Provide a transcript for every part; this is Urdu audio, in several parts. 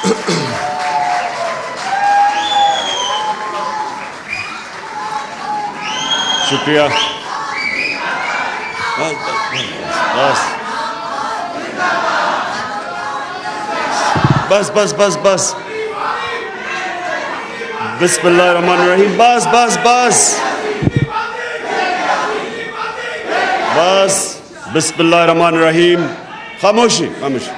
شکریہ. بس بس بس بس بسم اللہ الرحمن الرحیم. بس بس بس بس بسم اللہ الرحمن الرحیم. خاموشی خاموشی.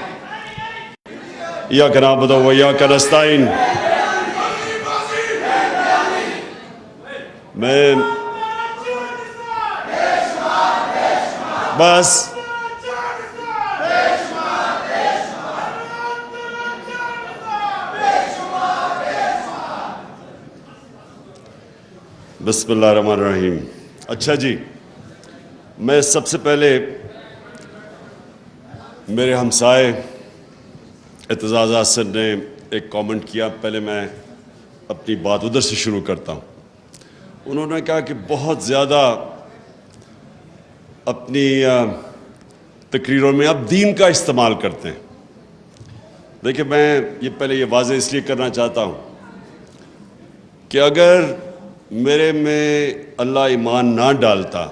ایاک نعبد و ایاک نستعین. میں بس بسم اللہ الرحمن الرحیم. اچھا جی، میں سب سے پہلے میرے ہمسائے اعتزاز حسن نے ایک کامنٹ کیا، پہلے میں اپنی بات ادھر سے شروع کرتا ہوں. انہوں نے کہا کہ بہت زیادہ اپنی تقریروں میں اب دین کا استعمال کرتے ہیں. دیکھیں، میں پہلے یہ واضح اس لیے کرنا چاہتا ہوں کہ اگر میرے میں اللہ ایمان نہ ڈالتا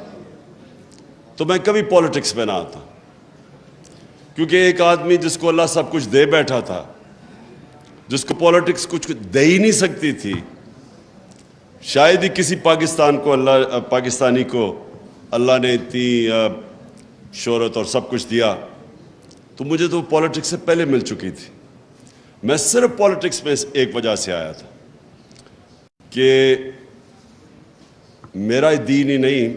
تو میں کبھی پولیٹکس میں نہ آتا، کیونکہ ایک آدمی جس کو اللہ سب کچھ دے بیٹھا تھا، جس کو پولیٹکس کچھ دے ہی نہیں سکتی تھی، شاید ہی کسی پاکستانی کو اللہ نے اتنی شہرت اور سب کچھ دیا، تو مجھے تو پولیٹکس سے پہلے مل چکی تھی. میں صرف پولیٹکس میں ایک وجہ سے آیا تھا کہ میرا دین ہی نہیں،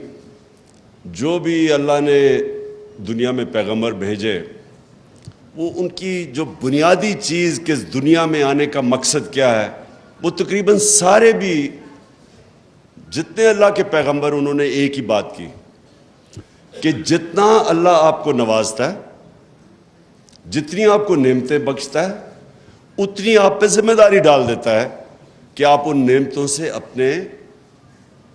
جو بھی اللہ نے دنیا میں پیغمبر بھیجے، وہ ان کی جو بنیادی چیز کہ دنیا میں آنے کا مقصد کیا ہے، وہ تقریباً سارے بھی جتنے اللہ کے پیغمبر انہوں نے ایک ہی بات کی کہ جتنا اللہ آپ کو نوازتا ہے، جتنی آپ کو نعمتیں بخشتا ہے، اتنی آپ پہ ذمہ داری ڈال دیتا ہے کہ آپ ان نعمتوں سے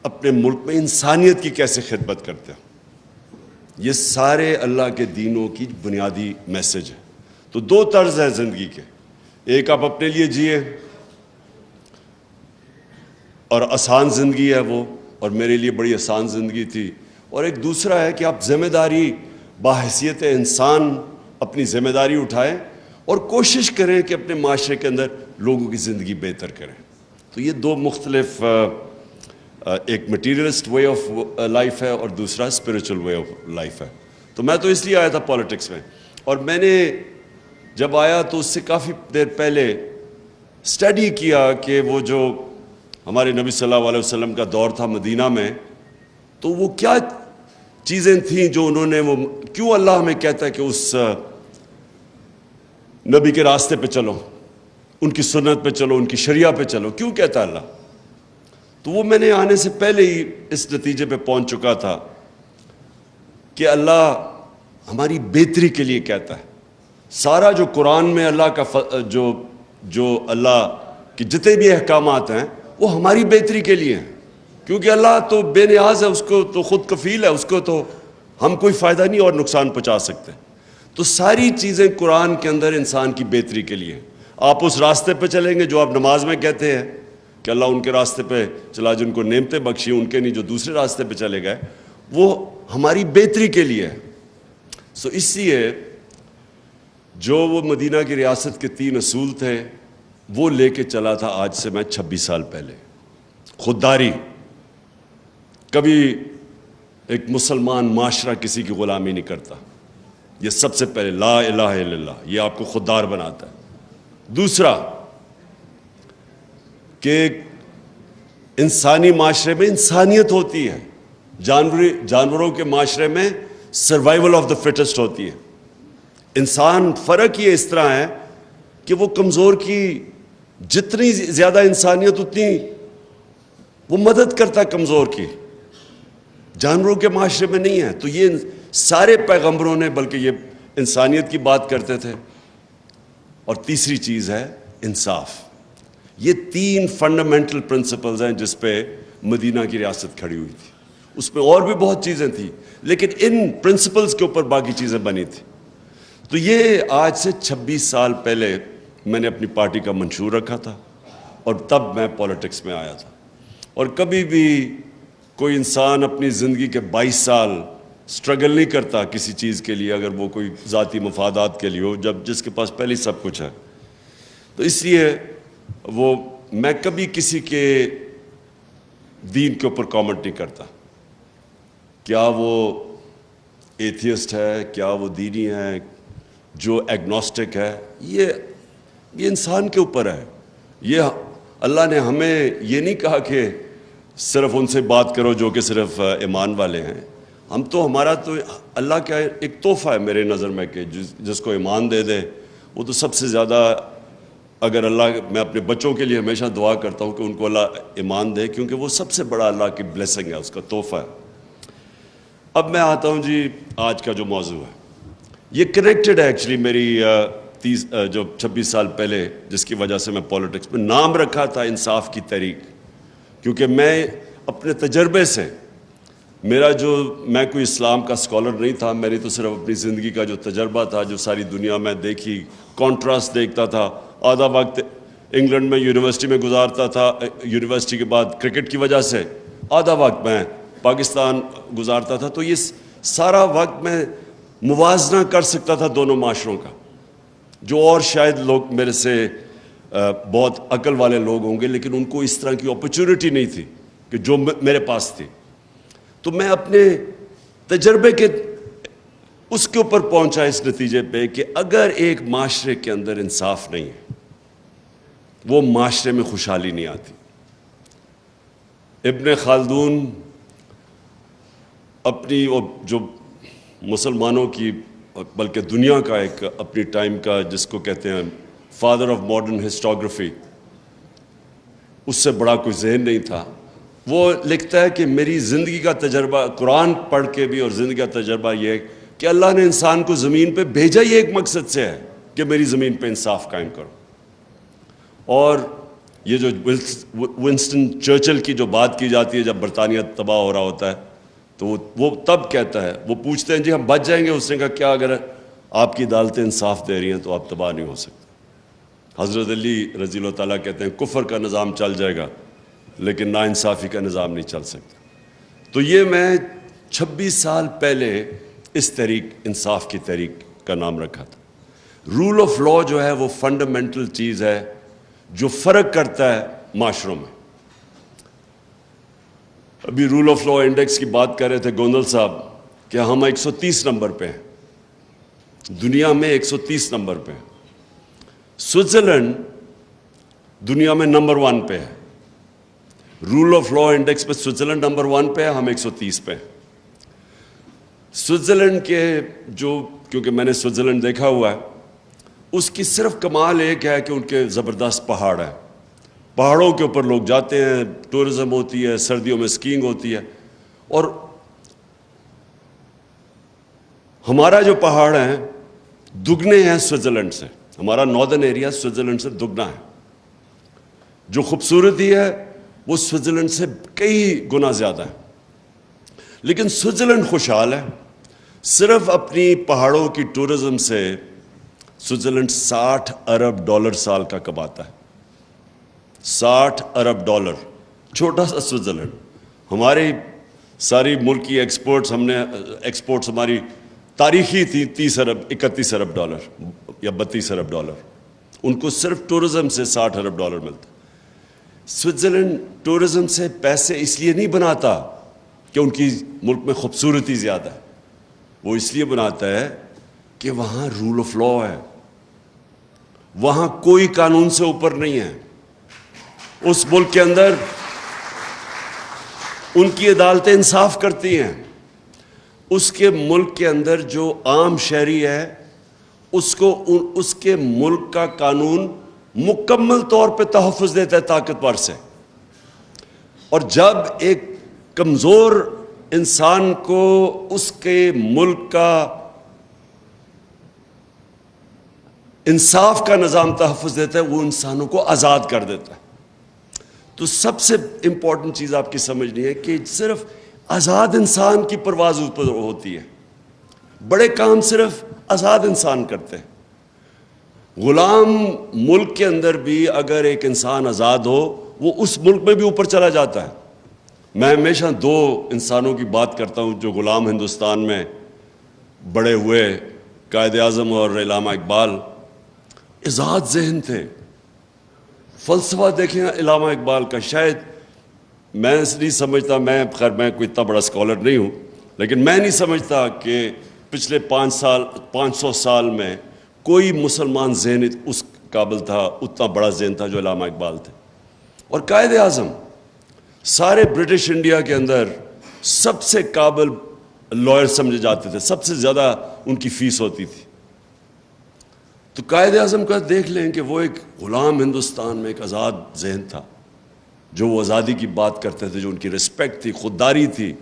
اپنے ملک میں انسانیت کی کیسے خدمت کرتے ہیں. یہ سارے اللہ کے دینوں کی بنیادی میسج ہے. تو دو طرز ہیں زندگی کے، ایک آپ اپنے لیے جیے اور آسان زندگی ہے وہ، اور میرے لیے بڑی آسان زندگی تھی، اور ایک دوسرا ہے کہ آپ ذمہ داری باحیثیت انسان اپنی ذمہ داری اٹھائیں اور کوشش کریں کہ اپنے معاشرے کے اندر لوگوں کی زندگی بہتر کریں. تو یہ دو مختلف، ایک مٹیریلسٹ وے آف لائف ہے اور دوسرا اسپریچول وے آف لائف ہے. تو میں تو اس لیے آیا تھا پولیٹکس میں، اور میں نے جب آیا تو اس سے کافی دیر پہلے اسٹڈی کیا کہ وہ جو ہمارے نبی صلی اللہ علیہ وسلم کا دور تھا مدینہ میں، تو وہ کیا چیزیں تھیں جو انہوں نے، وہ کیوں اللہ ہمیں کہتا ہے کہ اس نبی کے راستے پہ چلو، ان کی سنت پہ چلو، ان کی شریعہ پہ چلو، کیوں کہتا ہے اللہ؟ تو وہ میں نے آنے سے پہلے ہی اس نتیجے پہ پہنچ چکا تھا کہ اللہ ہماری بہتری کے لیے کہتا ہے. سارا جو قرآن میں اللہ کا جو اللہ کے جتنے بھی احکامات ہیں وہ ہماری بہتری کے لیے ہیں، کیونکہ اللہ تو بے نیاز ہے، اس کو تو خود کفیل ہے، اس کو تو ہم کوئی فائدہ نہیں اور نقصان پہنچا سکتے. تو ساری چیزیں قرآن کے اندر انسان کی بہتری کے لیے ہیں. آپ اس راستے پہ چلیں گے جو آپ نماز میں کہتے ہیں کہ اللہ ان کے راستے پہ چلا، جن کو نعمتیں بخشی، ان کے نہیں جو دوسرے راستے پہ چلے گئے، وہ ہماری بہتری کے لیے ہے. سو اس لیے جو وہ مدینہ کی ریاست کے 3 اصول تھے وہ لے کے چلا تھا آج سے میں 26 سال پہلے. خودداری، کبھی ایک مسلمان معاشرہ کسی کی غلامی نہیں کرتا، یہ سب سے پہلے لا الہ الا اللہ، یہ آپ کو خوددار بناتا ہے. دوسرا کہ انسانی معاشرے میں انسانیت ہوتی ہے، جانوروں کے معاشرے میں سروائیول آف دا فٹسٹ ہوتی ہے. انسان فرق یہ اس طرح ہے کہ وہ کمزور کی جتنی زیادہ انسانیت اتنی وہ مدد کرتا ہے کمزور کی، جانوروں کے معاشرے میں نہیں ہے. تو یہ سارے پیغمبروں نے بلکہ یہ انسانیت کی بات کرتے تھے. اور تیسری چیز ہے انصاف. یہ 3 فنڈامنٹل پرنسپلز ہیں جس پہ مدینہ کی ریاست کھڑی ہوئی تھی. اس میں اور بھی بہت چیزیں تھیں لیکن ان پرنسپلز کے اوپر باقی چیزیں بنی تھیں. تو یہ آج سے 26 سال پہلے میں نے اپنی پارٹی کا منشور رکھا تھا اور تب میں پولیٹکس میں آیا تھا. اور کبھی بھی کوئی انسان اپنی زندگی کے 22 سال سٹرگل نہیں کرتا کسی چیز کے لیے اگر وہ کوئی ذاتی مفادات کے لیے ہو, جب جس کے پاس پہلے سب کچھ ہے. تو اس لیے میں کبھی کسی کے دین کے اوپر کامنٹ نہیں کرتا. کیا وہ ایتھیسٹ ہے, کیا وہ دینی ہے, جو ایگنوسٹک ہے, یہ انسان کے اوپر ہے. یہ اللہ نے ہمیں یہ نہیں کہا کہ صرف ان سے بات کرو جو کہ صرف ایمان والے ہیں. ہمارا تو اللہ کا ایک تحفہ ہے میرے نظر میں کہ جس کو ایمان دے دے وہ تو سب سے زیادہ, اگر اللہ, میں اپنے بچوں کے لیے ہمیشہ دعا کرتا ہوں کہ ان کو اللہ ایمان دے, کیونکہ وہ سب سے بڑا اللہ کی بلیسنگ ہے, اس کا تحفہ ہے. اب میں آتا ہوں جی آج کا جو موضوع ہے, یہ کنیکٹڈ ہے ایکچولی میری 26 سال پہلے جس کی وجہ سے میں پولیٹکس میں نام رکھا تھا انصاف کی تحریک, کیونکہ میں اپنے تجربے سے, میں کوئی اسلام کا اسکالر نہیں تھا, میں نے تو صرف اپنی زندگی کا جو تجربہ تھا, جو ساری دنیا میں دیکھی, کانٹراسٹ دیکھتا تھا. آدھا وقت انگلینڈ میں یونیورسٹی میں گزارتا تھا, یونیورسٹی کے بعد کرکٹ کی وجہ سے آدھا وقت میں پاکستان گزارتا تھا. تو یہ سارا وقت میں موازنہ کر سکتا تھا دونوں معاشروں کا, جو اور شاید لوگ میرے سے بہت عقل والے لوگ ہوں گے لیکن ان کو اس طرح کی اپرچونٹی نہیں تھی کہ جو میرے پاس تھی. تو میں اپنے تجربے کے اس کے اوپر پہنچا اس نتیجے پہ کہ اگر ایک معاشرے کے اندر انصاف نہیں ہے وہ معاشرے میں خوشحالی نہیں آتی. ابن خلدون اپنی جو مسلمانوں کی بلکہ دنیا کا ایک اپنی ٹائم کا جس کو کہتے ہیں فادر آف ماڈرن ہسٹوگرافی, اس سے بڑا کوئی ذہن نہیں تھا. وہ لکھتا ہے کہ میری زندگی کا تجربہ قرآن پڑھ کے بھی اور زندگی کا تجربہ یہ ہے کہ اللہ نے انسان کو زمین پہ بھیجا ہی ایک مقصد سے ہے کہ میری زمین پہ انصاف قائم کرو. اور یہ جو ونسٹن چرچل کی جو بات کی جاتی ہے جب برطانیہ تباہ ہو رہا ہوتا ہے تو وہ تب کہتا ہے, وہ پوچھتے ہیں جی ہم بچ جائیں گے, اس نے کہا کیا اگر آپ کی عدالتیں انصاف دے رہی ہیں تو آپ تباہ نہیں ہو سکتے. حضرت علی رضی اللہ تعالیٰ کہتے ہیں کفر کا نظام چل جائے گا لیکن ناانصافی کا نظام نہیں چل سکتا. تو یہ میں 26 سال پہلے اس تحریک انصاف کی تحریک کا نام رکھا تھا. رول آف لا جو ہے وہ فنڈامنٹل چیز ہے جو فرق کرتا ہے معاشروں میں. ابھی رول آف لا انڈیکس کی بات کر رہے تھے گوندل صاحب کہ ہم 130 نمبر پہ ہیں, دنیا میں 130 نمبر پہ ہیں. سوئٹزرلینڈ دنیا میں نمبر 1 پہ ہے. رول آف لا انڈیکس پہ سوئٹزرلینڈ نمبر 1 پہ ہے, ہم 130 پہ ہیں. سوئٹزرلینڈ کے کیونکہ میں نے سوئٹزرلینڈ دیکھا ہوا ہے, اس کی صرف کمال ایک ہے کہ ان کے زبردست پہاڑ ہیں. پہاڑوں کے اوپر لوگ جاتے ہیں, ٹورزم ہوتی ہے, سردیوں میں اسکینگ ہوتی ہے. اور ہمارا جو پہاڑ ہیں دگنے ہیں سوئٹزرلینڈ سے, ہمارا ناردرن ایریا سوئٹزرلینڈ سے دگنا ہے. جو خوبصورتی ہے وہ سوئٹزرلینڈ سے کئی گنا زیادہ ہے. لیکن سوئٹزرلینڈ خوشحال ہے. صرف اپنی پہاڑوں کی ٹورزم سے سوئٹزرلینڈ $60 ارب سال کا کماتا ہے. $60 ارب, چھوٹا سا سوئٹزرلینڈ. ہماری ساری ملک کی ایکسپورٹس ہماری تاریخی تھی $30 ارب, $31 ارب یا $32 ارب. ان کو صرف ٹورزم سے $60 ارب ملتا. سوئٹزرلینڈ ٹورزم سے پیسے اس لیے نہیں بناتا کہ ان کی ملک میں خوبصورتی زیادہ ہے, وہ اس لیے بناتا ہے کہ وہاں رول آف لا ہے, وہاں کوئی قانون سے اوپر نہیں ہے. اس ملک کے اندر ان کی عدالتیں انصاف کرتی ہیں. اس کے ملک کے اندر جو عام شہری ہے اس کو اس کے ملک کا قانون مکمل طور پہ تحفظ دیتا ہے طاقتور سے. اور جب ایک کمزور انسان کو اس کے ملک کا انصاف کا نظام تحفظ دیتا ہے, وہ انسانوں کو آزاد کر دیتا ہے. تو سب سے امپورٹنٹ چیز آپ کی سمجھنی ہے کہ صرف آزاد انسان کی پرواز اوپر ہوتی ہے. بڑے کام صرف آزاد انسان کرتے ہیں. غلام ملک کے اندر بھی اگر ایک انسان آزاد ہو وہ اس ملک میں بھی اوپر چلا جاتا ہے. میں ہمیشہ دو انسانوں کی بات کرتا ہوں جو غلام ہندوستان میں بڑے ہوئے, قائد اعظم اور علامہ اقبال. آزاد ذہن تھے. فلسفہ دیکھیں علامہ اقبال کا, شاید میں نہیں سمجھتا, میں کوئی اتنا بڑا اسکالر نہیں ہوں, لیکن میں نہیں سمجھتا کہ پچھلے 500 سال میں کوئی مسلمان ذہن اس قابل تھا, اتنا بڑا ذہن تھا جو علامہ اقبال تھے. اور قائد اعظم سارے برٹش انڈیا کے اندر سب سے قابل لائر سمجھے جاتے تھے, سب سے زیادہ ان کی فیس ہوتی تھی. تو قائد اعظم کا دیکھ لیں کہ وہ ایک غلام ہندوستان میں ایک آزاد ذہن تھا, جو وہ آزادی کی بات کرتے تھے, جو ان کی رسپیکٹ تھی, خودداری تھی.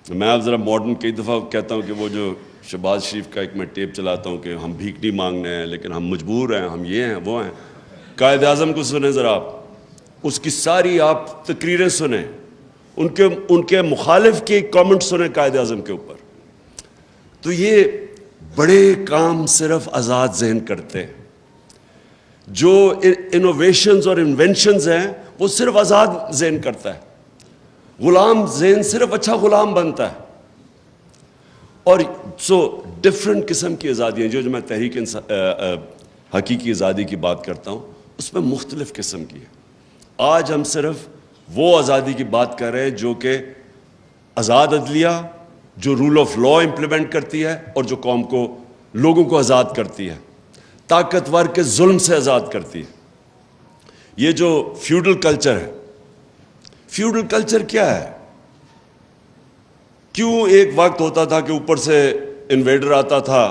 میں اب ذرا ماڈرن کئی دفعہ کہتا ہوں کہ وہ جو شہباز شریف کا ایک میں ٹیپ چلاتا ہوں کہ ہم بھیک نہیں مانگنے ہیں لیکن ہم مجبور ہیں, ہم یہ ہیں وہ ہیں. قائد اعظم کو سنیں ذرا آپ, اس کی ساری آپ تقریریں سنیں, ان کے مخالف کے کامنٹ سنیں قائد اعظم کے اوپر. تو یہ بڑے کام صرف آزاد ذہن کرتے ہیں. جو انوویشنز اور انوینشنز ہیں وہ صرف آزاد ذہن کرتا ہے. غلام ذہن صرف اچھا غلام بنتا ہے. اور ڈفرینٹ قسم کی آزادیاں جو میں تحریک حقیقی آزادی کی بات کرتا ہوں اس میں مختلف قسم کی ہے. آج ہم صرف وہ آزادی کی بات کر رہے ہیں جو کہ آزاد عدلیہ, جو رول آف لا امپلیمنٹ کرتی ہے اور جو قوم کو, لوگوں کو آزاد کرتی ہے, طاقتور کے ظلم سے آزاد کرتی ہے. یہ جو فیوڈل کلچر ہے, فیوڈل کلچر کیا ہے؟ کیوں ایک وقت ہوتا تھا کہ اوپر سے انویڈر آتا تھا,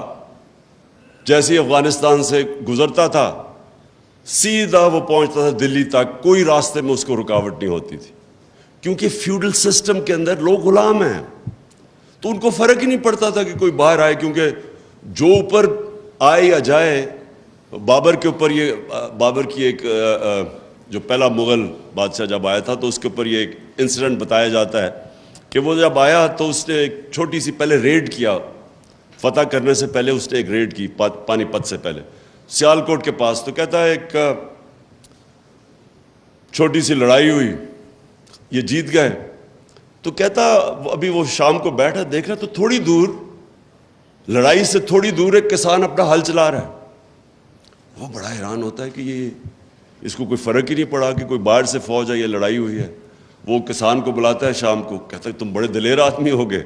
جیسے ہی افغانستان سے گزرتا تھا سیدھا وہ پہنچتا تھا دلی تک, کوئی راستے میں اس کو رکاوٹ نہیں ہوتی تھی, کیونکہ فیوڈل سسٹم کے اندر لوگ غلام ہیں. تو ان کو فرق ہی نہیں پڑتا تھا کہ کوئی باہر آئے, کیونکہ جو اوپر آئے یا جائے. بابر کے اوپر یہ, بابر کی ایک جو پہلا مغل بادشاہ جب آیا تھا تو اس کے اوپر یہ ایک انسیڈنٹ بتایا جاتا ہے کہ وہ جب آیا تو اس نے ایک چھوٹی سی پہلے ریڈ کیا, فتح کرنے سے پہلے اس نے ایک ریڈ کی پانی پت سے پہلے سیالکوٹ کے پاس. تو کہتا ہے ایک چھوٹی سی لڑائی ہوئی, یہ جیت گئے. تو کہتا ابھی وہ شام کو بیٹھا دیکھ رہا تو تھوڑی دور, لڑائی سے تھوڑی دور ایک کسان اپنا ہل چلا رہا ہے. وہ بڑا حیران ہوتا ہے کہ یہ اس کو کوئی فرق ہی نہیں پڑا کہ کوئی باہر سے فوج ہے یا لڑائی ہوئی ہے. وہ کسان کو بلاتا ہے شام کو, کہتا ہے تم بڑے دلیر آدمی ہو گئے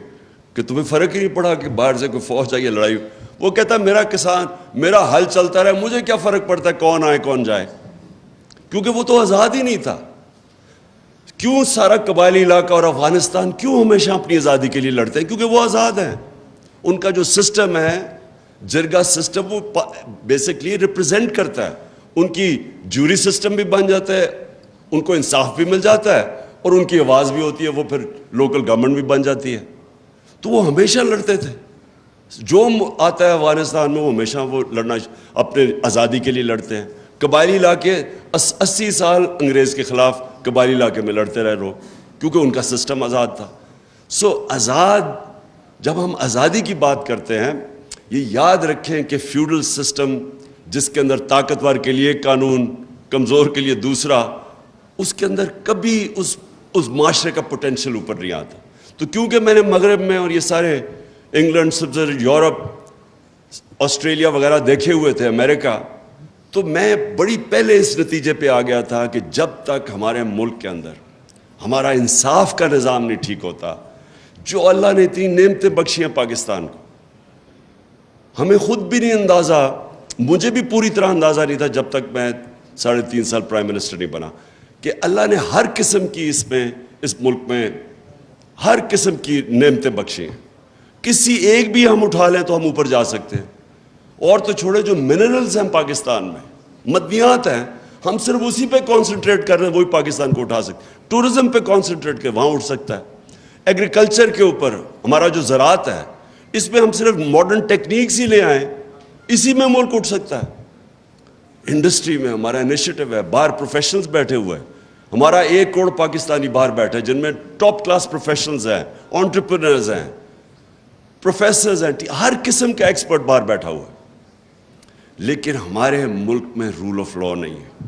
کہ تمہیں فرق ہی نہیں پڑا کہ باہر سے کوئی فوج ہے یا لڑائی. وہ کہتا ہے میرا کسان, میرا حل چلتا رہے, مجھے کیا فرق پڑتا ہے کون آئے کون جائے, کیونکہ وہ تو آزاد ہی نہیں تھا. کیوں سارا قبائلی علاقہ اور افغانستان کیوں ہمیشہ اپنی آزادی کے لیے لڑتے ہیں؟ کیونکہ وہ آزاد ہیں. ان کا جو سسٹم ہے جرگا سسٹم, وہ بیسکلی ریپرزینٹ کرتا ہے. ان کی جوری سسٹم بھی بن جاتا ہے, ان کو انصاف بھی مل جاتا ہے اور ان کی آواز بھی ہوتی ہے, وہ پھر لوکل گورنمنٹ بھی بن جاتی ہے. تو وہ ہمیشہ لڑتے تھے. جو آتا ہے افغانستان میں وہ ہمیشہ وہ لڑنا اپنے آزادی کے لیے لڑتے ہیں. قبائلی علاقے 80 سال انگریز کے خلاف قبائلی علاقے میں لڑتے رہے لوگ, کیونکہ ان کا سسٹم آزاد تھا. آزاد, جب ہم آزادی کی بات کرتے ہیں یہ یاد رکھیں کہ فیوڈل سسٹم جس کے اندر طاقتور کے لیے قانون, کمزور کے لیے دوسرا, اس کے اندر کبھی اس معاشرے کا پوٹینشیل اوپر نہیں آتا. تو کیونکہ میں نے مغرب میں اور یہ سارے انگلینڈ, سوئٹزرلینڈ, یورپ, آسٹریلیا وغیرہ دیکھے ہوئے تھے, امریکہ, تو میں بڑی پہلے اس نتیجے پہ آ گیا تھا کہ جب تک ہمارے ملک کے اندر ہمارا انصاف کا نظام نہیں ٹھیک ہوتا, جو اللہ نے اتنی نعمتیں بخشی ہیں پاکستان کو, ہمیں خود بھی نہیں اندازہ, مجھے بھی پوری طرح اندازہ نہیں تھا جب تک میں 3.5 سال پرائم منسٹر نہیں بنا, کہ اللہ نے ہر قسم کی اس ملک میں ہر قسم کی نعمتیں بخشی ہیں. کسی ایک بھی ہم اٹھا لیں تو ہم اوپر جا سکتے ہیں. اور تو چھوڑے جو منرلز ہیں پاکستان میں, مدنیات ہیں, ہم صرف اسی پہ کانسنٹریٹ کر رہے ہیں, وہی پاکستان کو اٹھا سکتے. ٹورزم پہ کانسنٹریٹ کر, وہاں اٹھ سکتا ہے. ایگریکلچر کے اوپر ہمارا جو زراعت ہے, اس میں ہم صرف ماڈرن ٹیکنیکس ہی لے آئیں, اسی میں ملک اٹھ سکتا ہے. انڈسٹری میں ہمارا انیشیٹو ہے, باہر پروفیشنلز بیٹھے ہوئے ہیں, ہمارا 1 کروڑ پاکستانی باہر بیٹھے جن میں ٹاپ کلاس پروفیشنلز ہیں, انٹرپرینرز ہیں, پروفیسرز ہیں, ہر قسم کا ایکسپرٹ باہر بیٹھا ہوا ہے. لیکن ہمارے ملک میں رول آف لا نہیں ہے.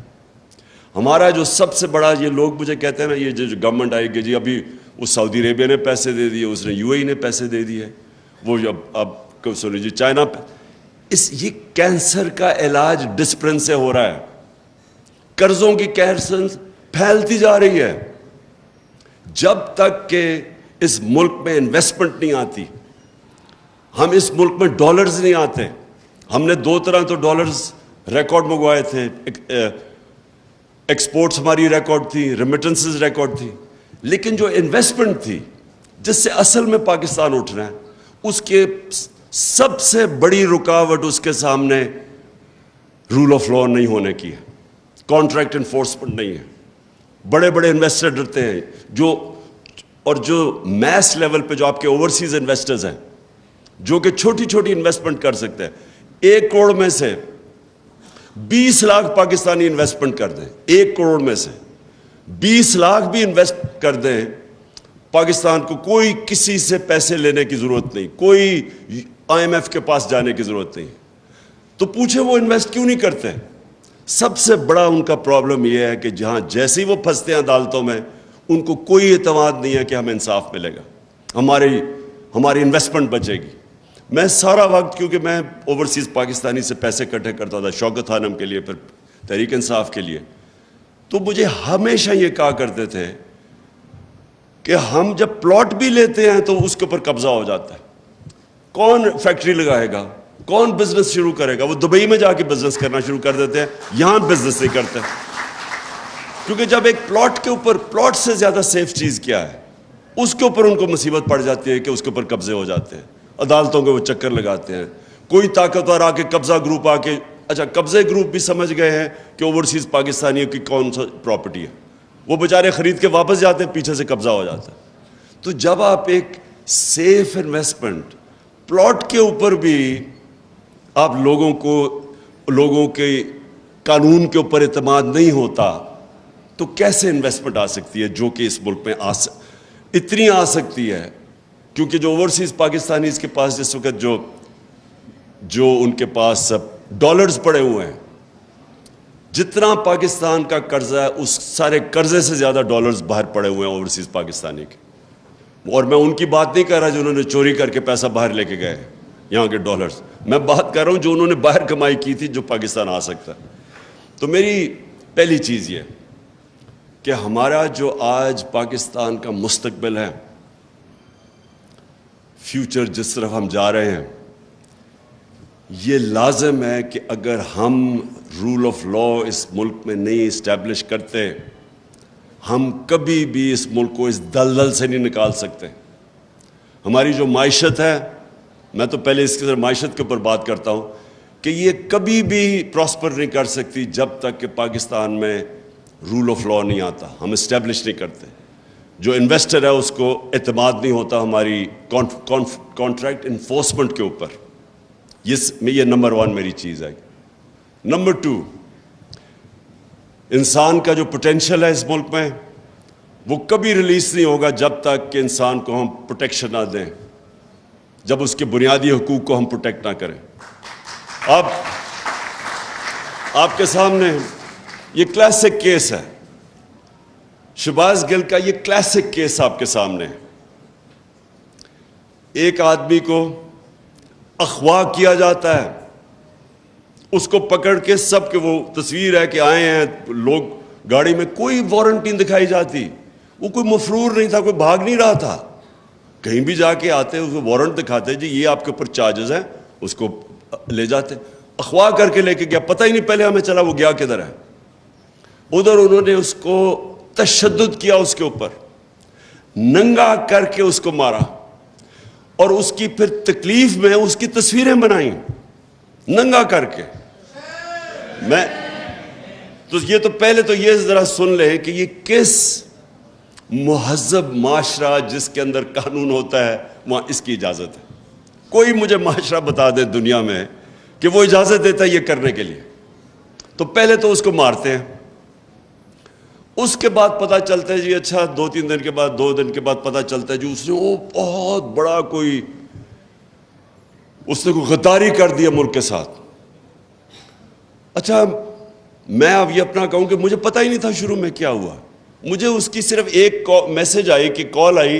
ہمارا جو سب سے بڑا, یہ لوگ مجھے کہتے ہیں نا, یہ جو گورنمنٹ آئے گی جی ابھی وہ سعودی عربیہ نے پیسے دے دیے, اس نے UAE نے پیسے دے دیے, وہ اب سنیں جی چائنا, یہ کینسر کا علاج ڈسپلن سے ہو رہا ہے. قرضوں کی کینسر پھیلتی جا رہی ہے. جب تک کہ اس ملک میں انویسٹمنٹ نہیں آتی, ہم اس ملک میں ڈالرز نہیں آتے. ہم نے 2 طرح تو ڈالرز ریکارڈ منگوائے تھے, ایکسپورٹس ہماری ریکارڈ تھی, ریمیٹنسز ریکارڈ تھی, لیکن جو انویسٹمنٹ تھی جس سے اصل میں پاکستان اٹھ رہا ہے, اس کے سب سے بڑی رکاوٹ اس کے سامنے رول آف لا نہیں ہونے کی ہے, کانٹریکٹ انفورسمنٹ نہیں ہے. بڑے بڑے انویسٹر ڈرتے ہیں, جو میس لیول پہ جو آپ کے اوورسیز انویسٹرز ہیں, جو کہ چھوٹی چھوٹی انویسٹمنٹ کر سکتے ہیں, 1 کروڑ میں سے 20 لاکھ پاکستانی انویسٹمنٹ کر دیں, 1 کروڑ میں سے 20 لاکھ بھی انویسٹ کر دیں, پاکستان کو کوئی کسی سے پیسے لینے کی ضرورت نہیں, کوئی IMF کے پاس جانے کی ضرورت نہیں. تو پوچھیں وہ انویسٹ کیوں نہیں کرتے؟ سب سے بڑا ان کا پرابلم یہ ہے کہ جہاں جیسے ہی وہ پھنستے ہیں عدالتوں میں, ان کو کوئی اعتماد نہیں ہے کہ ہمیں انصاف ملے گا, ہماری انویسٹمنٹ بچے گی. میں سارا وقت, کیونکہ میں اوورسیز پاکستانی سے پیسے اکٹھے کرتا تھا شوکت خانم کے لیے, پھر تحریک انصاف کے لیے, تو مجھے ہمیشہ یہ کہا کرتے تھے کہ ہم جب پلاٹ بھی لیتے ہیں تو اس کے اوپر قبضہ ہو جاتا ہے. کون فیکٹری لگائے گا, کون بزنس شروع کرے گا؟ وہ دبئی میں جا کے بزنس کرنا شروع کر دیتے ہیں, یہاں بزنس نہیں کرتے. کیونکہ جب ایک پلاٹ کے اوپر, پلاٹ سے زیادہ سیف چیز کیا ہے, اس کے اوپر ان کو مصیبت پڑ جاتی ہے کہ اس کے اوپر قبضے ہو جاتے ہیں, عدالتوں کے وہ چکر لگاتے ہیں. کوئی طاقتور آ کے, قبضہ گروپ آ کے, اچھا قبضے گروپ بھی سمجھ گئے ہیں کہ اوورسیز پاکستانیوں کی کون سا پراپرٹی ہے, وہ بیچارے خرید کے واپس جاتے ہیں, پیچھے سے قبضہ ہو جاتا ہے. تو جب آپ ایک سیف انویسٹمنٹ پلاٹ کے اوپر بھی آپ لوگوں کے قانون کے اوپر اعتماد نہیں ہوتا, تو کیسے انویسٹمنٹ آ سکتی ہے جو کہ اس ملک میں اتنی آ سکتی ہے؟ کیونکہ جو اوورسیز پاکستانی اس کے پاس جس وقت جو ان کے پاس ڈالرز پڑے ہوئے ہیں, جتنا پاکستان کا قرضہ ہے اس سارے قرضے سے زیادہ ڈالرز باہر پڑے ہوئے ہیں اوورسیز پاکستانی کے. اور میں ان کی بات نہیں کر رہا جنہوں نے چوری کر کے پیسہ باہر لے کے گئے یہاں کے ڈالرز, میں بات کر رہا ہوں جو انہوں نے باہر کمائی کی تھی جو پاکستان آ سکتا ہے. تو میری پہلی چیز یہ کہ ہمارا جو آج پاکستان کا مستقبل ہے, فیوچر جس طرف ہم جا رہے ہیں, یہ لازم ہے کہ اگر ہم رول آف لا اس ملک میں نہیں اسٹیبلش کرتے, ہم کبھی بھی اس ملک کو اس دلدل سے نہیں نکال سکتے. ہماری جو معیشت ہے, میں تو پہلے اس کے معیشت کے اوپر بات کرتا ہوں, کہ یہ کبھی بھی پراسپر نہیں کر سکتی جب تک کہ پاکستان میں رول آف لا نہیں آتا, ہم اسٹیبلش نہیں کرتے. جو انویسٹر ہے اس کو اعتماد نہیں ہوتا ہماری کانٹریکٹ انفورسمنٹ کے اوپر. یہ نمبر 1 میری چیز ہے. نمبر 2, انسان کا جو پوٹینشیل ہے اس ملک میں وہ کبھی ریلیز نہیں ہوگا جب تک کہ انسان کو ہم پروٹیکشن نہ دیں, جب اس کے بنیادی حقوق کو ہم پروٹیکٹ نہ کریں. آپ کے سامنے یہ کلاسک کیس ہے, شہباز گل کا یہ کلاسک کیس آپ کے سامنے ہے. ایک آدمی کو اغوا کیا جاتا ہے, اس کو پکڑ کے سب کے, وہ تصویر ہے کہ آئے ہیں لوگ گاڑی میں, کوئی وارنٹ نہیں دکھائی جاتی, وہ کوئی مفرور نہیں تھا, کوئی بھاگ نہیں رہا تھا. کہیں بھی جا کے آتے اس کو وارنٹ دکھاتے, جی یہ آپ کے اوپر چارجز ہیں, اس کو لے جاتے. اغوا کر کے لے کے گیا, پتہ ہی نہیں پہلے ہمیں چلا وہ گیا کدھر ہے. ادھر انہوں نے اس کو تشدد کیا, اس کے اوپر ننگا کر کے اس کو مارا, اور اس کی پھر تکلیف میں اس کی تصویریں بنائیں ننگا کر کے. تو یہ تو پہلے تو یہ ذرا سن لیں کہ یہ کس مہذب معاشرہ جس کے اندر قانون ہوتا ہے وہاں اس کی اجازت ہے. کوئی مجھے معاشرہ بتا دے دنیا میں کہ وہ اجازت دیتا ہے یہ کرنے کے لیے. تو پہلے تو اس کو مارتے ہیں, اس کے بعد پتہ چلتا ہے جی اچھا 2 دن کے بعد پتہ چلتا ہے جی اس نے وہ بہت بڑا اس نے کوئی غداری کر دیا ملک کے ساتھ. اچھا میں اب یہ اپنا کہوں کہ مجھے پتہ ہی نہیں تھا شروع میں کیا ہوا. مجھے اس کی صرف ایک میسج آئی کہ کال آئی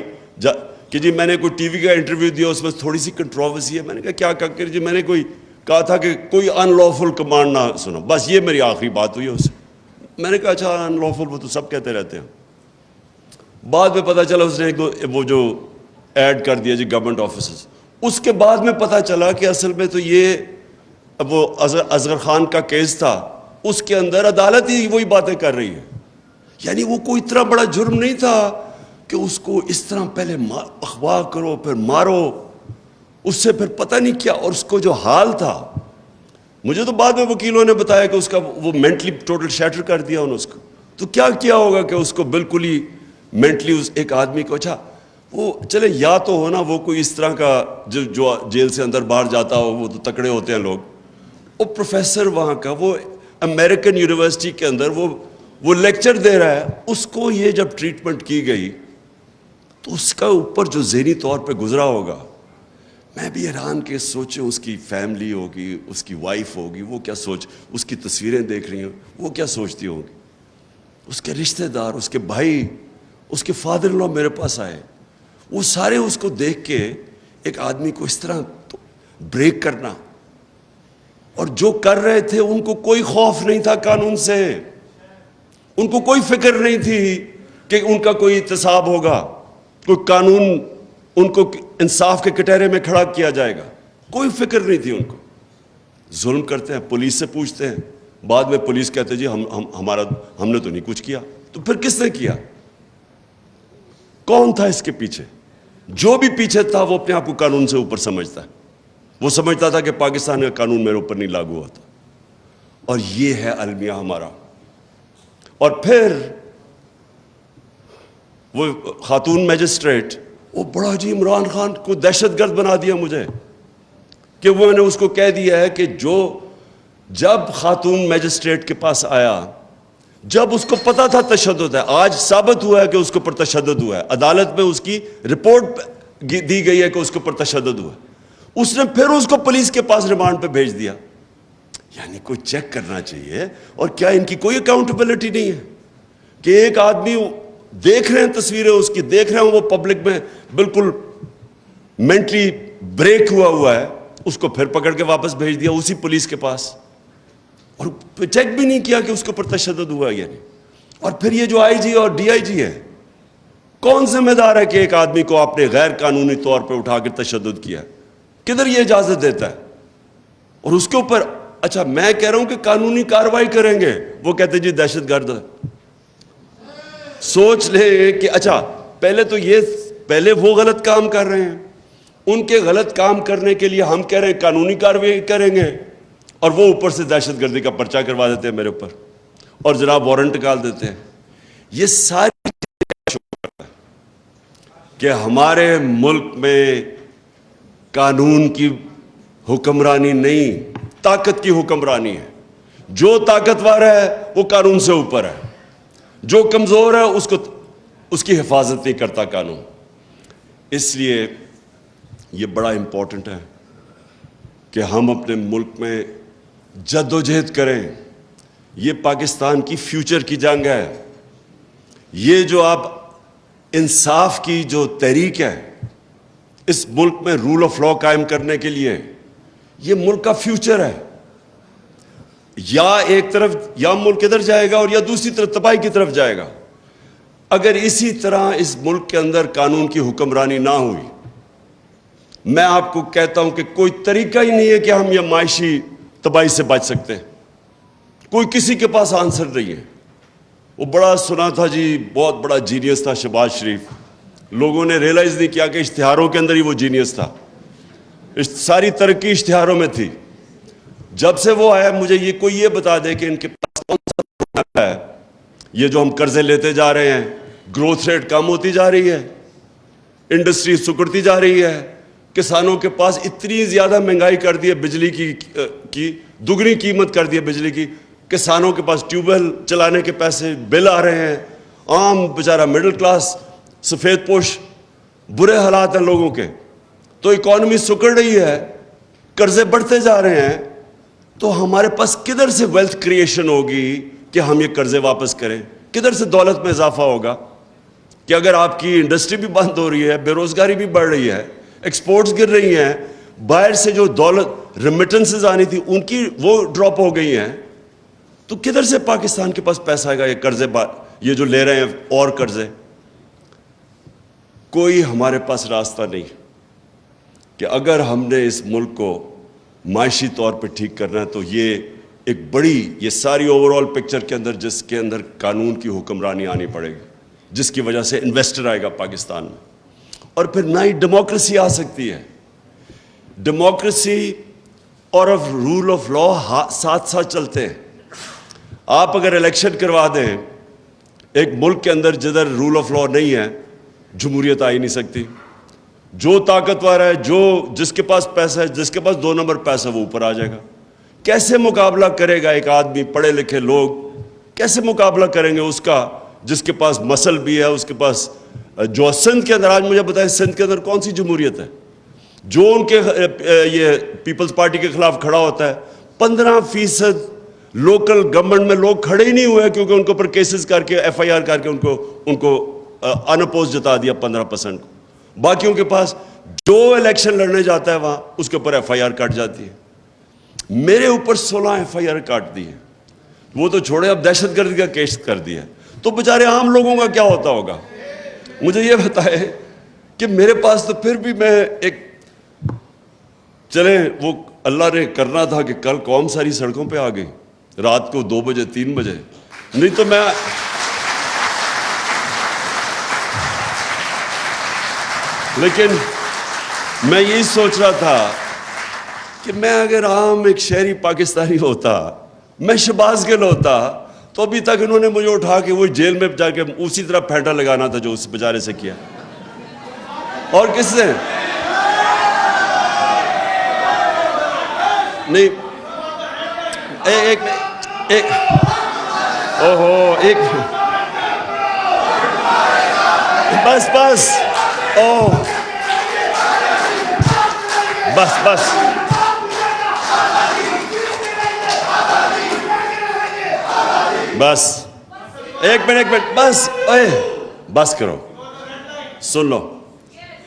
کہ جی میں نے کوئی ٹی وی کا انٹرویو دیا, اس میں تھوڑی سی کنٹروورسی ہے. میں نے کہا کیا کر جی, میں نے کہا تھا کہ کوئی ان لافل کمانڈ نہ سنو, بس یہ میری آخری بات ہوئی ہے اس سے. میں نے کہا اچھا ان لافل وہ تو سب کہتے رہتے ہیں. بعد میں پتہ چلا اس نے وہ جو ایڈ کر دیا جی گورنمنٹ آفیسز. اس کے بعد میں پتہ چلا کہ اصل میں تو یہ وہ اصغر خان کا کیس تھا, اس کے اندر عدالت ہی وہی باتیں کر رہی ہے. یعنی وہ کوئی اتنا بڑا جرم نہیں تھا کہ اس کو اس طرح پہلے اغوا کرو پھر مارو, اس سے پھر پتہ نہیں کیا. اور اس کو جو حال تھا, مجھے تو بعد میں وکیلوں نے بتایا کہ اس کا وہ مینٹلی ٹوٹل شیٹر کر دیا انہوں نے اس کو. تو کیا ہوگا کہ اس کو بالکل ہی مینٹلی ایک آدمی کو, اچھا وہ چلے یا تو ہونا وہ کوئی اس طرح کا جو جیل سے اندر باہر جاتا ہو, وہ تو تکڑے ہوتے ہیں لوگ. وہ پروفیسر وہاں کا, وہ امریکن یونیورسٹی کے اندر وہ لیکچر دے رہا ہے, اس کو یہ جب ٹریٹمنٹ کی گئی تو اس کا اوپر جو ذہنی طور پہ گزرا ہوگا, میں بھی حیران کہ سوچیں اس کی فیملی ہوگی, اس کی وائف ہوگی, وہ کیا اس کی تصویریں دیکھ رہی ہیں, وہ کیا سوچتی ہوں گی. اس کے رشتہ دار, اس کے بھائی, اس کے فادر ان لا میرے پاس آئے, وہ سارے اس کو دیکھ کے ایک آدمی کو اس طرح بریک کرنا. اور جو کر رہے تھے ان کو کوئی خوف نہیں تھا قانون سے, ان کو کوئی فکر نہیں تھی کہ ان کا کوئی احتساب ہوگا, کوئی قانون ان کو انصاف کے کٹہرے میں کھڑا کیا جائے گا, کوئی فکر نہیں تھی ان کو. ظلم کرتے ہیں, پولیس سے پوچھتے ہیں, بعد میں پولیس کہتے جی ہم نے تو نہیں کچھ کیا. تو پھر کس نے کیا؟ کون تھا اس کے پیچھے؟ جو بھی پیچھے تھا وہ اپنے آپ کو قانون سے اوپر سمجھتا ہے. وہ سمجھتا تھا کہ پاکستان کا قانون میرے اوپر نہیں لاگو ہوتا. اور یہ ہے المیہ ہمارا. اور پھر وہ خاتون میجسٹریٹ, وہ بڑا جی عمران خان کو دہشت گرد بنا دیا مجھے, کہ وہ میں نے اس کو کہہ دیا ہے کہ جب خاتون میجسٹریٹ کے پاس آیا, جب اس کو پتا تھا تشدد ہے, آج ثابت ہوا ہے کہ اس کے اوپر تشدد ہوا ہے, عدالت میں اس کی رپورٹ دی گئی ہے کہ اس کے اوپر تشدد ہوا ہے, اس نے پھر اس کو پولیس کے پاس ریمانڈ پہ بھیج دیا. یعنی کوئی چیک کرنا چاہیے. اور کیا ان کی کوئی اکاؤنٹیبلٹی نہیں ہے کہ ایک آدمی دیکھ رہے ہیں تصویریں اس کی, دیکھ رہے ہیں وہ پبلک میں بالکل مینٹلی بریک ہوا ہے, اس کو پھر پکڑ کے واپس بھیج دیا اسی پولیس کے پاس, اور چیک بھی نہیں کیا کہ اس کے اوپر تشدد ہوا ہے یا نہیں. اور پھر یہ جو آئی جی اور ڈی آئی جی ہے, کون ذمہ دار ہے کہ ایک آدمی کو آپ نے غیر قانونی طور پہ اٹھا کے تشدد کیا؟ کدھر یہ اجازت دیتا ہے؟ اور اس کے اوپر اچھا میں کہہ رہا ہوں کہ قانونی کارروائی کریں گے, وہ کہتے جی دہشت گرد ہے. سوچ لے کہ اچھا پہلے وہ غلط کام کر رہے ہیں, ان کے غلط کام کرنے کے لیے ہم کہہ رہے ہیں قانونی کارروائی کریں گے, اور وہ اوپر سے دہشت گردی کا پرچہ کروا دیتے ہیں میرے اوپر, اور جناب وارنٹ نکال دیتے ہیں. یہ ساری کہ ہمارے ملک میں قانون کی حکمرانی نہیں, طاقت کی حکمرانی ہے. جو طاقتور ہے وہ قانون سے اوپر ہے, جو کمزور ہے اس کی حفاظت نہیں کرتا قانون. اس لیے یہ بڑا امپورٹنٹ ہے کہ ہم اپنے ملک میں جد و جہد کریں. یہ پاکستان کی فیوچر کی جنگ ہے. یہ جو آپ انصاف کی جو تحریک ہے اس ملک میں رول آف لا قائم کرنے کے لیے, یہ ملک کا فیوچر ہے. یا ایک طرف یا ملک ادھر جائے گا اور یا دوسری طرف تباہی کی طرف جائے گا. اگر اسی طرح اس ملک کے اندر قانون کی حکمرانی نہ ہوئی, میں آپ کو کہتا ہوں کہ کوئی طریقہ ہی نہیں ہے کہ ہم یہ معاشی تباہی سے بچ سکتے ہیں. کوئی کسی کے پاس آنسر نہیں ہے. وہ بڑا سنا تھا جی, بہت بڑا جینیس تھا شہباز شریف. لوگوں نے ریئلائز نہیں کیا کہ اشتہاروں کے اندر ہی وہ جینیس تھا. ساری ترقی اشتہاروں میں تھی. جب سے وہ آیا مجھے کوئی یہ بتا دے کہ ان کے پاس کون سا ہے. یہ جو ہم قرضے لیتے جا رہے ہیں, گروتھ ریٹ کم ہوتی جا رہی ہے, انڈسٹری سکڑتی جا رہی ہے, کسانوں کے پاس اتنی زیادہ مہنگائی کر دی ہے, بجلی کی دگنی قیمت کر دی ہے بجلی کی. کسانوں کے پاس ٹیوب ویل چلانے کے پیسے بل آ رہے ہیں. عام بیچارہ مڈل کلاس سفید پوش, برے حالات ہیں لوگوں کے. تو اکانومی سکڑ رہی ہے, قرضے بڑھتے جا رہے ہیں. تو ہمارے پاس کدھر سے ویلتھ کریشن ہوگی کہ ہم یہ قرضے واپس کریں؟ کدھر سے دولت میں اضافہ ہوگا؟ کہ اگر آپ کی انڈسٹری بھی بند ہو رہی ہے، بے روزگاری بھی بڑھ رہی ہے، ایکسپورٹس گر رہی ہیں، باہر سے جو دولت ریمیٹنسز آنی تھی ان کی وہ ڈراپ ہو گئی ہیں، تو کدھر سے پاکستان کے پاس پیسہ آئے گا یہ قرضے یہ جو لے رہے ہیں اور قرضے؟ کوئی ہمارے پاس راستہ نہیں کہ اگر ہم نے اس ملک کو معاشی طور پہ ٹھیک کرنا ہے تو یہ ایک بڑی یہ ساری اوور آل پکچر کے اندر جس کے اندر قانون کی حکمرانی آنی پڑے گی، جس کی وجہ سے انویسٹر آئے گا پاکستان میں، اور پھر نہ ہی ڈیموکریسی آ سکتی ہے۔ ڈیموکریسی اور رول آف لا ساتھ ساتھ چلتے ہیں۔ آپ اگر الیکشن کروا دیں ایک ملک کے اندر جدھر رول آف لا نہیں ہے، جمہوریت آ ہی نہیں سکتی۔ جو طاقتور ہے، جس کے پاس پیسہ ہے، جس کے پاس 2 نمبر پیسہ، وہ اوپر آ جائے گا۔ کیسے مقابلہ کرے گا ایک آدمی، پڑھے لکھے لوگ کیسے مقابلہ کریں گے اس کا جس کے پاس مسل بھی ہے، اس کے پاس جو سندھ کے اندر، آج مجھے بتائیں سندھ کے اندر کون سی جمہوریت ہے؟ جو ان کے یہ پیپلز پارٹی کے خلاف کھڑا ہوتا ہے، 15% لوکل گورنمنٹ میں لوگ کھڑے ہی نہیں ہوئے کیونکہ ان کے اوپر کیسز کر کے FIR کر کے ان کو انپوز جتا دیا 15% کو۔ باقیوں کے پاس جو الیکشن لڑنے جاتا ہے وہاں اس کے اوپر FIR کٹ جاتی ہے۔ میرے اوپر 16 FIR کاٹ دی ہے، وہ تو چھوڑے، اب دہشت گردی کا کیس کر دیا، تو بیچارے عام لوگوں کا کیا ہوتا ہوگا؟ مجھے یہ بتائے کہ میرے پاس تو پھر بھی میں ایک چلے وہ اللہ نے کرنا تھا کہ کل قوم ساری سڑکوں پہ آ گئی رات کو 2 بجے 3 بجے، نہیں تو میں لیکن میں یہی سوچ رہا تھا کہ میں اگر عام ایک شہری پاکستانی ہوتا، میں شہباز گل ہوتا، تو ابھی تک انہوں نے مجھے اٹھا کے وہ جیل میں جا کے اسی طرح پھینٹا لگانا تھا جو اس بیچارے سے کیا۔ اور کس سے نہیں، بس بس بس بس بس ایک منٹ بس کرو، سن لو۔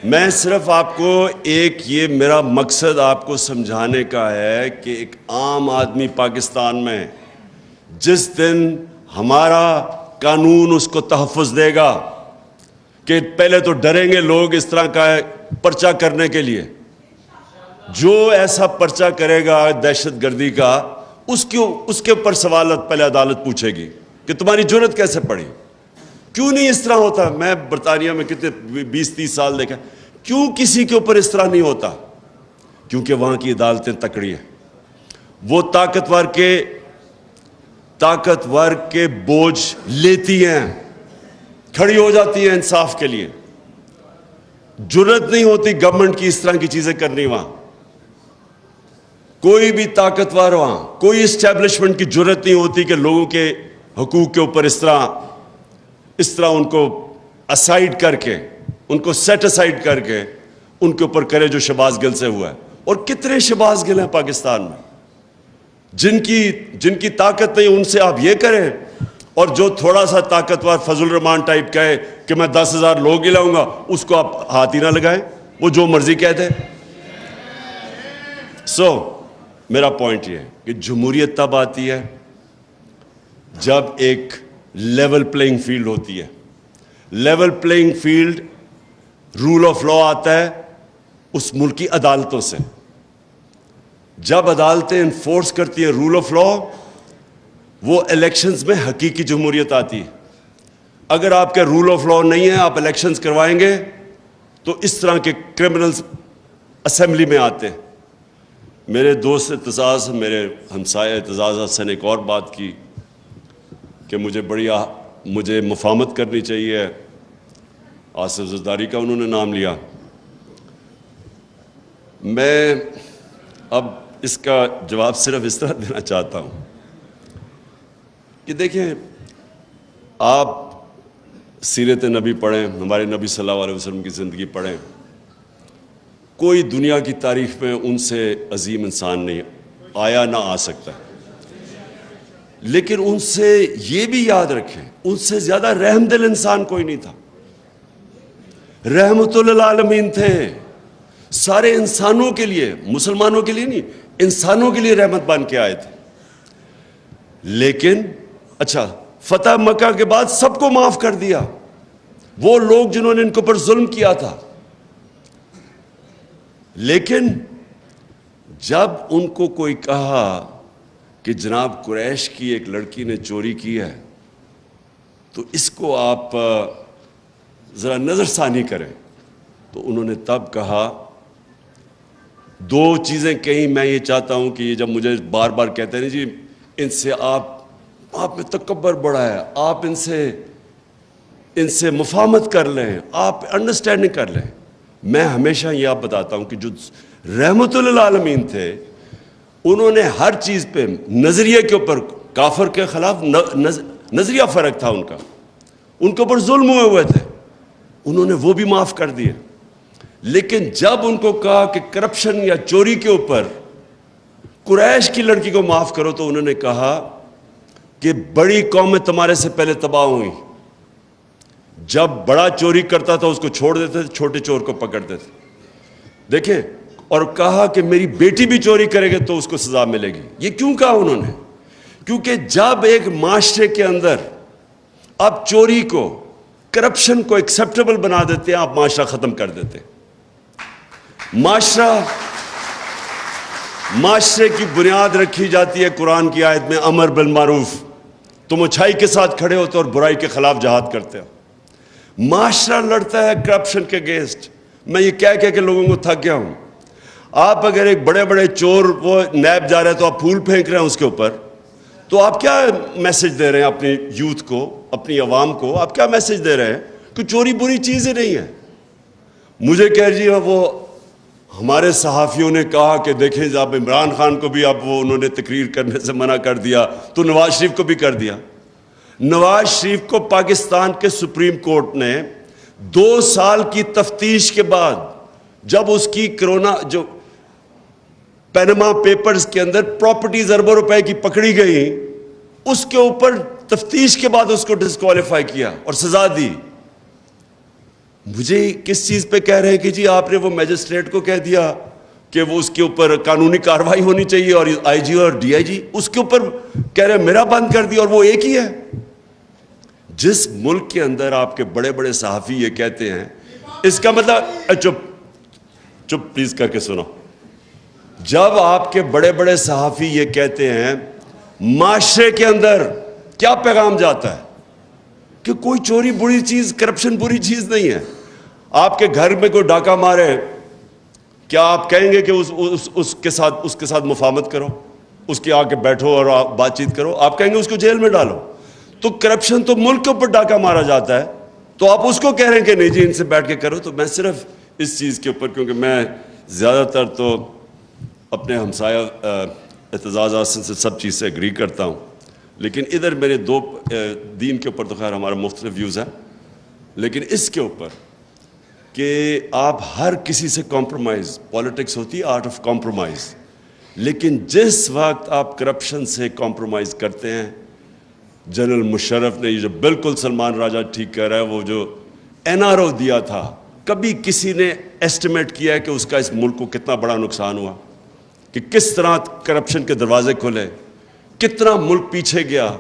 میں صرف آپ کو یہ میرا مقصد آپ کو سمجھانے کا ہے کہ ایک عام آدمی پاکستان میں جس دن ہمارا قانون اس کو تحفظ دے گا کہ پہلے تو ڈریں گے لوگ اس طرح کا پرچہ کرنے کے لیے، جو ایسا پرچہ کرے گا دہشت گردی کا اس کے اوپر سوالات پہلے عدالت پوچھے گی کہ تمہاری جرت کیسے پڑی، کیوں نہیں اس طرح ہوتا۔ میں برطانیہ میں کتنے 20-30 سال دیکھا، کیوں کسی کے اوپر اس طرح نہیں ہوتا؟ کیونکہ وہاں کی عدالتیں تکڑی ہیں، وہ طاقتور کے بوجھ لیتی ہیں، کھڑی ہو جاتی ہیں انصاف کے لیے۔ جرت نہیں ہوتی گورنمنٹ کی اس طرح کی چیزیں کرنی وہاں، کوئی بھی طاقتور وہاں کوئی اسٹیبلشمنٹ کی جرت نہیں ہوتی کہ لوگوں کے حقوق کے اوپر اس طرح ان کو اسائیڈ کر کے، ان کو سیٹ اسائیڈ کر کے ان کے اوپر کرے جو شہباز گل سے ہوا ہے۔ اور کتنے شہباز گل ہیں پاکستان میں جن کی طاقت نہیں، ان سے آپ یہ کریں، اور جو تھوڑا سا طاقتور فضل الرحمان ٹائپ کہے کہ میں 10,000 لوگ ہی لاؤں گا، اس کو آپ ہاتھ ہی نہ لگائیں، وہ جو مرضی کہتے۔ میرا پوائنٹ یہ ہے کہ جمہوریت تب آتی ہے جب ایک لیول پلینگ فیلڈ ہوتی ہے۔ Level playing field rule of law آتا ہے اس ملک کی عدالتوں سے۔ جب عدالتیں انفورس کرتی ہیں رول آف لا، وہ الیکشنز میں حقیقی جمہوریت آتی ہے۔ اگر آپ کے رول آف لا نہیں ہے، آپ الیکشنز کروائیں گے تو اس طرح کے کرمنلز اسمبلی میں آتے ہیں۔ میرے دوست اعتزاز، میرے ہمسائے اعتزاز حسن ایک اور بات کی کہ مجھے مفاہمت کرنی چاہیے، آصف زرداری کا انہوں نے نام لیا۔ میں اب اس کا جواب صرف اس طرح دینا چاہتا ہوں کہ دیکھیں، آپ سیرت نبی پڑھیں، ہمارے نبی صلی اللہ علیہ وسلم کی زندگی پڑھیں، کوئی دنیا کی تاریخ میں ان سے عظیم انسان نہیں آیا نہ آ سکتا. لیکن ان سے یہ بھی یاد رکھیں, ان سے زیادہ رحم دل انسان کوئی نہیں تھا. رحمت للعالمین تھے, سارے انسانوں کے لیے, مسلمانوں کے لیے نہیں, انسانوں کے لیے رحمت بن کے آئے تھے. لیکن اچھا, فتح مکہ کے بعد سب کو معاف کر دیا, وہ لوگ جنہوں نے ان کے اوپر ظلم کیا تھا. لیکن جب ان کو کوئی کہا کہ جناب قریش کی ایک لڑکی نے چوری کی ہے, تو اس کو آپ ذرا نظر ثانی کریں, تو انہوں نے تب کہا, دو چیزیں کہیں. میں یہ چاہتا ہوں کہ یہ جب مجھے بار بار کہتے ہیں جی ان سے آپ میں تکبر بڑا ہے, آپ ان سے مفاہمت کر لیں, آپ انڈرسٹینڈنگ کر لیں, میں ہمیشہ یہ آپ بتاتا ہوں کہ جو رحمت للعالمین تھے, انہوں نے ہر چیز پہ نظریے کے اوپر, کافر کے خلاف نظریہ فرق تھا ان کا, ان کے اوپر ظلم ہوئے تھے, انہوں نے وہ بھی معاف کر دیے. لیکن جب ان کو کہا کہ کرپشن یا چوری کے اوپر قریش کی لڑکی کو معاف کرو, تو انہوں نے کہا کہ بڑی قومیں تمہارے سے پہلے تباہ ہوئیں, جب بڑا چوری کرتا تھا اس کو چھوڑ دیتے تھے, چھوٹے چور کو پکڑتے تھے. دیکھیں, اور کہا کہ میری بیٹی بھی چوری کرے گی تو اس کو سزا ملے گی. یہ کیوں کہا انہوں نے؟ کیونکہ جب ایک معاشرے کے اندر آپ چوری کو, کرپشن کو ایکسیپٹیبل بنا دیتے ہیں, آپ معاشرہ ختم کر دیتے ہیں. معاشرے کی بنیاد رکھی جاتی ہے قرآن کی آیت میں, امر بالمعروف, تم اچھائی کے ساتھ کھڑے ہوتے اور برائی کے خلاف جہاد کرتے ہو. معاشرہ لڑتا ہے کرپشن کے اگینسٹ. میں یہ کہہ کے لوگوں کو تھک گیا ہوں. آپ اگر ایک بڑے بڑے چور وہ نیب جا رہے ہیں تو آپ پھول پھینک رہے ہیں اس کے اوپر, تو آپ کیا میسج دے رہے ہیں اپنی یوتھ کو, اپنی عوام کو؟ آپ کیا میسج دے رہے ہیں کہ چوری بری چیز ہی نہیں ہے. مجھے کہہ جی وہ ہمارے صحافیوں نے کہا کہ دیکھیں جب عمران خان کو بھی اب وہ انہوں نے تقریر کرنے سے منع کر دیا, تو نواز شریف کو بھی کر دیا. نواز شریف کو پاکستان کے سپریم کورٹ نے 2 سال کی تفتیش کے بعد, جب اس کی کرونا جو پینما پیپرز کے اندر پراپرٹیز اربوں روپے کی پکڑی گئی, اس کے اوپر تفتیش کے بعد اس کو ڈسکوالیفائی کیا اور سزا دی. مجھے کس چیز پہ کہہ رہے ہیں کہ جی آپ نے وہ میجسٹریٹ کو کہہ دیا کہ وہ اس کے اوپر قانونی کارروائی ہونی چاہیے, اور آئی جی اور ڈی آئی جی اس کے اوپر کہہ رہے ہیں میرا بند کر دیا, اور وہ ایک ہی ہے. جس ملک کے اندر آپ کے بڑے بڑے صحافی یہ کہتے ہیں, اس کا مطلب چپ پلیز کر کے سنو, جب آپ کے بڑے بڑے صحافی یہ کہتے ہیں, معاشرے کے اندر کیا پیغام جاتا ہے کہ کوئی چوری بری چیز, کرپشن بری چیز نہیں ہے. آپ کے گھر میں کوئی ڈاکہ مارے, کیا آپ کہیں گے کہ اس کے ساتھ مفاہمت کرو, اس کے آ کے بیٹھو اور بات چیت کرو؟ آپ کہیں گے اس کو جیل میں ڈالو. تو کرپشن تو ملک کے اوپر ڈاکہ مارا جاتا ہے, تو آپ اس کو کہہ رہے ہیں کہ نہیں جی ان سے بیٹھ کے کرو. تو میں صرف اس چیز کے اوپر, کیونکہ میں زیادہ تر تو اپنے ہمسایہ اعتزاز حسن سے سب چیز سے اگری کرتا ہوں, لیکن ادھر میرے دو دین کے اوپر تو خیر ہمارا مختلف ویوز ہیں, لیکن اس کے اوپر کہ آپ ہر کسی سے کمپرومائز, پالیٹکس ہوتی ہے آرٹ آف کمپرومائز, لیکن جس وقت آپ کرپشن سے کمپرومائز کرتے ہیں, جنرل مشرف نے یہ جو بالکل سلمان راجہ ٹھیک کہہ رہا ہے, وہ جو این آر او دیا تھا, کبھی کسی نے ایسٹیمیٹ کیا ہے کہ اس کا اس ملک کو کتنا بڑا نقصان ہوا, کہ کس طرح کرپشن کے دروازے کھلے, کتنا ملک پیچھے گیا.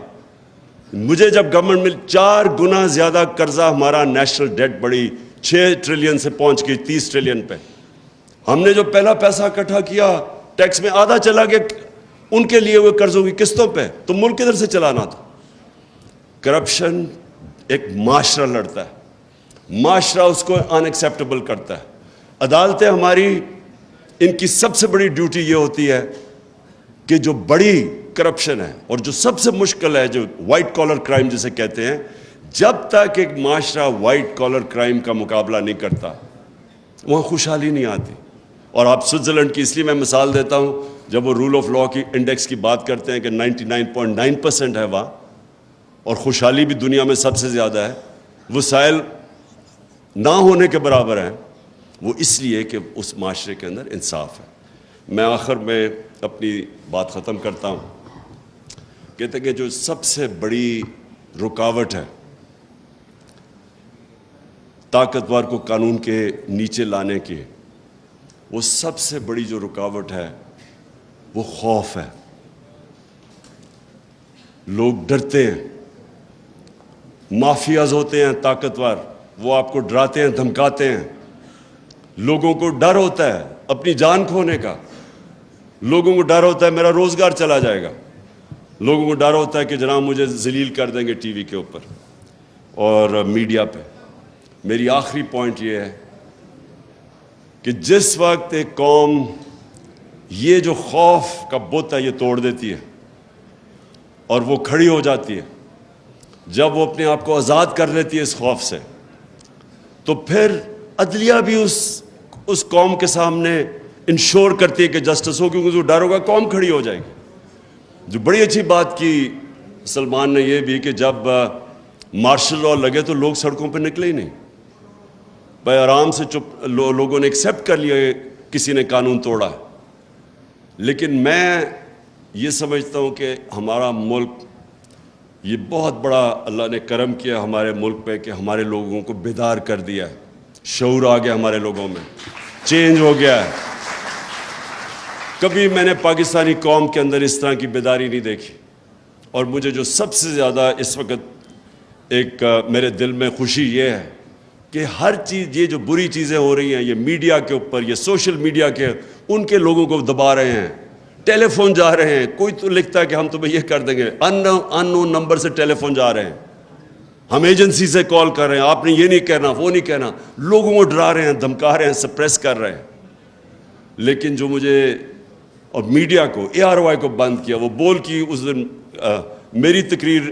مجھے جب گورنمنٹ میں 4 گنا زیادہ قرضہ, ہمارا نیشنل ڈیٹ بڑی 6 ٹریلین سے پہنچ گئی 30 ٹریلین پہ. ہم نے جو پہلا پیسہ اکٹھا کیا ٹیکس میں, آدھا چلا گیا ان کے لیے ہوئے قرضوں کی قسطوں پہ, تو ملک کدھر سے چلانا تھا. کرپشن ایک معاشرہ لڑتا ہے, معاشرہ اس کو ان ایکسیپٹیبل کرتا ہے. عدالتیں ہماری, ان کی سب سے بڑی ڈیوٹی یہ ہوتی ہے کہ جو بڑی کرپشن ہے اور جو سب سے مشکل ہے, جو وائٹ کالر کرائم جسے کہتے ہیں, جب تک ایک معاشرہ وائٹ کالر کرائم کا مقابلہ نہیں کرتا وہاں خوشحالی نہیں آتی. اور آپ سوئٹزرلینڈ کی اس لیے میں مثال دیتا ہوں, جب وہ رول آف لا کی انڈیکس کی بات کرتے ہیں کہ 99.9% ہے وہاں, اور خوشحالی بھی دنیا میں سب سے زیادہ ہے, وسائل نہ ہونے کے برابر ہیں, وہ اس لیے کہ اس معاشرے کے اندر انصاف ہے. میں آخر میں اپنی بات ختم کرتا ہوں. کہتے ہیں کہ جو سب سے بڑی رکاوٹ ہے طاقتور کو قانون کے نیچے لانے کی، وہ سب سے بڑی جو رکاوٹ ہے وہ خوف ہے. لوگ ڈرتے ہیں، مافیاز ہوتے ہیں طاقتور، وہ آپ کو ڈراتے ہیں، دھمکاتے ہیں. لوگوں کو ڈر ہوتا ہے اپنی جان کھونے کا، لوگوں کو ڈر ہوتا ہے میرا روزگار چلا جائے گا، لوگوں کو ڈر ہوتا ہے کہ جناب مجھے ذلیل کر دیں گے ٹی وی کے اوپر اور میڈیا پہ. میری آخری پوائنٹ یہ ہے کہ جس وقت ایک قوم یہ جو خوف کا بت ہے یہ توڑ دیتی ہے اور وہ کھڑی ہو جاتی ہے، جب وہ اپنے آپ کو آزاد کر لیتی ہے اس خوف سے، تو پھر عدلیہ بھی اس قوم کے سامنے انشور کرتی ہے کہ جسٹس ہو، کیونکہ جو ڈر ہوگا قوم کھڑی ہو جائے گی. جو بڑی اچھی بات کی سلمان نے یہ بھی کہ جب مارشل لاء لگے تو لوگ سڑکوں پہ نکلے ہی نہیں، بھائی آرام سے چپ لوگوں نے ایکسیپٹ کر لیا کسی نے قانون توڑا. لیکن میں یہ سمجھتا ہوں کہ ہمارا ملک یہ بہت بڑا اللہ نے کرم کیا ہمارے ملک پہ کہ ہمارے لوگوں کو بیدار کر دیا ہے، شعور آ گیا ہمارے لوگوں میں، چینج ہو گیا ہے. کبھی میں نے پاکستانی قوم کے اندر اس طرح کی بیداری نہیں دیکھی. اور مجھے جو سب سے زیادہ اس وقت ایک میرے دل میں خوشی یہ ہے کہ ہر چیز، یہ جو بری چیزیں ہو رہی ہیں یہ میڈیا کے اوپر، یہ سوشل میڈیا کے، ان کے لوگوں کو دبا رہے ہیں. ٹیلی فون جا رہے ہیں، کوئی تو لکھتا ہے کہ ہم تمہیں یہ کر دیں گے، ان نون نمبر سے ٹیلی فون جا رہے ہیں، ہم ایجنسی سے کال کر رہے ہیں، آپ نے یہ نہیں کہنا وہ نہیں کہنا، لوگوں کو ڈرا رہے ہیں، دھمکا رہے ہیں، سپریس کر رہے ہیں. لیکن جو مجھے اور میڈیا کو ARY کو بند کیا، وہ بول کی اس دن میری تقریر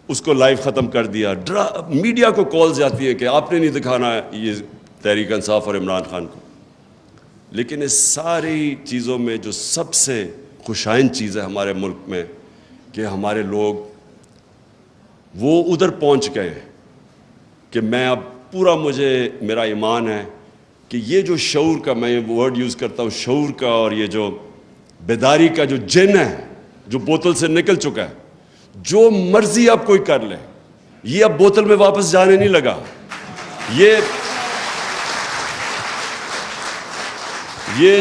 اس کو لائیو ختم کر دیا. میڈیا کو کالز جاتی ہے کہ آپ نے نہیں دکھانا یہ تحریک انصاف اور عمران خان کو. لیکن اس ساری چیزوں میں جو سب سے خوشائن چیز ہے ہمارے ملک میں کہ ہمارے لوگ وہ ادھر پہنچ گئے ہیں کہ میں اب پورا میرا ایمان ہے کہ یہ جو شعور کا، میں یہ ورڈ یوز کرتا ہوں شعور کا، اور یہ جو بیداری کا جو جن ہے جو بوتل سے نکل چکا ہے، جو مرضی اب کوئی کر لے، یہ اب بوتل میں واپس جانے نہیں لگا. یہ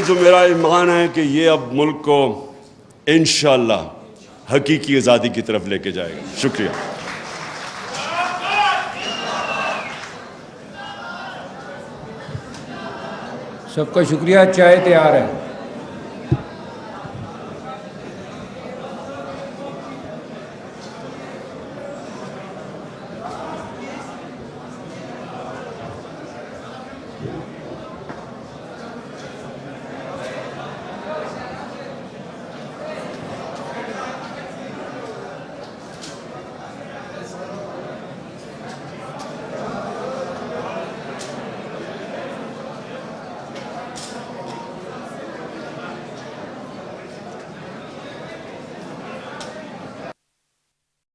جو میرا ایمان ہے کہ یہ اب ملک کو انشاءاللہ حقیقی آزادی کی طرف لے کے جائے گا. شکریہ. سب کا شکریہ. چائے تیار ہے.